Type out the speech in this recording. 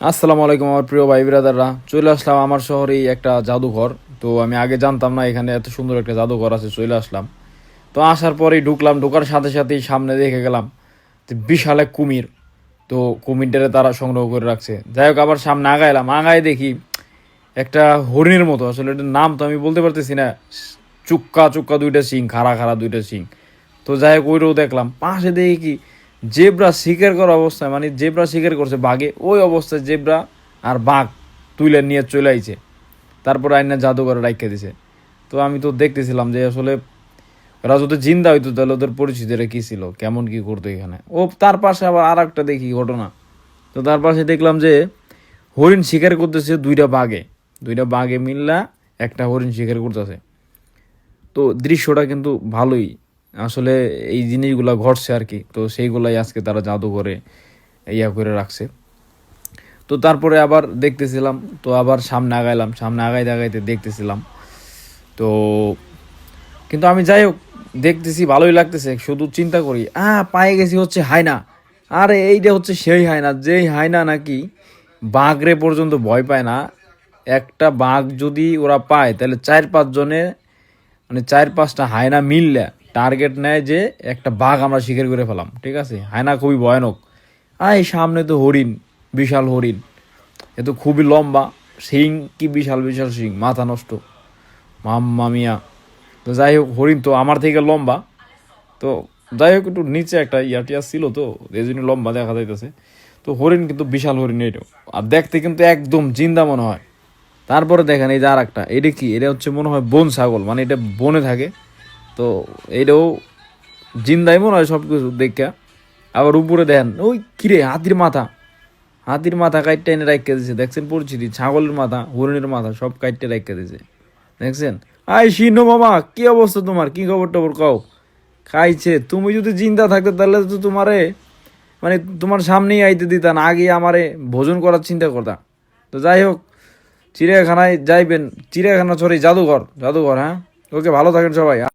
আসসালামু আলাইকুম আমার প্রিয় ভাই ব্রাদাররা, চলে আসলাম আমার শহরেই একটা জাদুঘর। তো আমি আগে জানতাম না এখানে এত সুন্দর একটা জাদুঘর আছে, চলে আসলাম। তো আসার পরেই ঢুকলাম, ঢোকার সাথে সাথেই সামনে দেখে গেলাম যে বিশাল এক কুমির। তো কুমিরটারে তারা সংগ্রহ করে রাখছে। যাই হোক, আবার সামনে আগাইলাম, আগায় দেখি একটা হরিণের মতো, আসলে এটার নাম তো আমি বলতে পারতেছি না, চুক্কা চুক্কা দুইটা শিং, খাড়া খাড়া দুইটা শিং। তো যাই হোক, ওইটাও দেখলাম। পাশে দেখি কি জেব্রা শিকার করা অবস্থায়, মানে জেব্রা শিকার করছে বাঘে, ওই অবস্থায় জেব্রা আর বাঘ তুলে নিয়ে চলে আইছে। তারপর আইনা জাদুঘরে রাখিয়ে দিছে। তো আমি তো দেখতেছিলাম যে আসলে ওরা যদি জিন্দা হইতো তাহলে ওদের পরিচিতিটা কী ছিল, কেমন কি করতো এখানে। ও তার পাশে আবার আর একটা দেখি ঘটনা। তো তার পাশে দেখলাম যে হরিণ শিকার করতেছে দুইটা বাঘে মিল্লা একটা হরিণ শিকার করতেছে। তো দৃশ্যটা কিন্তু ভালোই, আসলে এই জিনিসগুলো ঘটছে আর কি। তো সেইগুলাই আজকে তারা জাদুঘরে ইয়া করে রাখছে। তো তারপরে আবার দেখতেছিলাম, তো আবার সামনে আগাইলাম, সামনে আগাইতে আগাইতে দেখতেছিলাম। তো কিন্তু আমি যাই হোক দেখতেছি, ভালোই লাগতেছে। শুধু চিন্তা করি, পায়ে গেছি হচ্ছে হায়না। আরে এইটা হচ্ছে সেই হায়না, যেই হায়না নাকি বাঘরে পর্যন্ত ভয় পায় না। একটা বাঘ যদি ওরা পায় তাহলে 4-5 জনে, মানে 4-5টা হায়না মিললে টার্গেট নেয় যে একটা বাঘ আমরা শিকার করে ফেলাম। ঠিক আছে, হায়না খুবই ভয়ানক। এই সামনে তো হরিণ, বিশাল হরিণ, এ তো খুবই লম্বা, শিং কি বিশাল বিশাল শিং, মাথা নষ্ট, মাম্মা মিয়া। তো যাই হোক, হরিণ তো আমার থেকে লম্বা। তো যাই হোক, একটু নিচে একটা ইয়াটিয়া ছিল, তো এই জন্য লম্বা দেখা যাইতেছে। তো হরিণ কিন্তু বিশাল হরিণ এটাও, আর দেখতে কিন্তু একদম জিন্দা মনে হয়। তারপরে দেখেন এই যে আর একটা, এটা কি, এটা হচ্ছে মনে হয় বন ছাগল, মানে এটা বনে থাকে। তো এইটাও জিন্দাই মনে হয় সব কিছু দেখা। আবার উপরে দেখেন ওই কিরে, হাতির মাথা কাইটটা এনে রাখতে দিছে, দেখছেন পরিচিতি, ছাগলের মাথা, হরিণের মাথা সব কাইটটা রাখতে দিছে, দেখছেন। শিনো মামা, কি অবস্থা তোমার, কি খবর টবর কও। খাইছে, তুমি যদি জিন্দা থাকতে তাহলে তো তোমারে, মানে তোমার সামনেই আইতে দিতা না, আগে আমারে ভোজন করার চিন্তা করতা। তো যাই হোক, চিড়িয়াখানায় যাইবেন, চিড়িয়াখানা সরি জাদুঘর, হ্যাঁ। ওকে, ভালো থাকেন সবাই।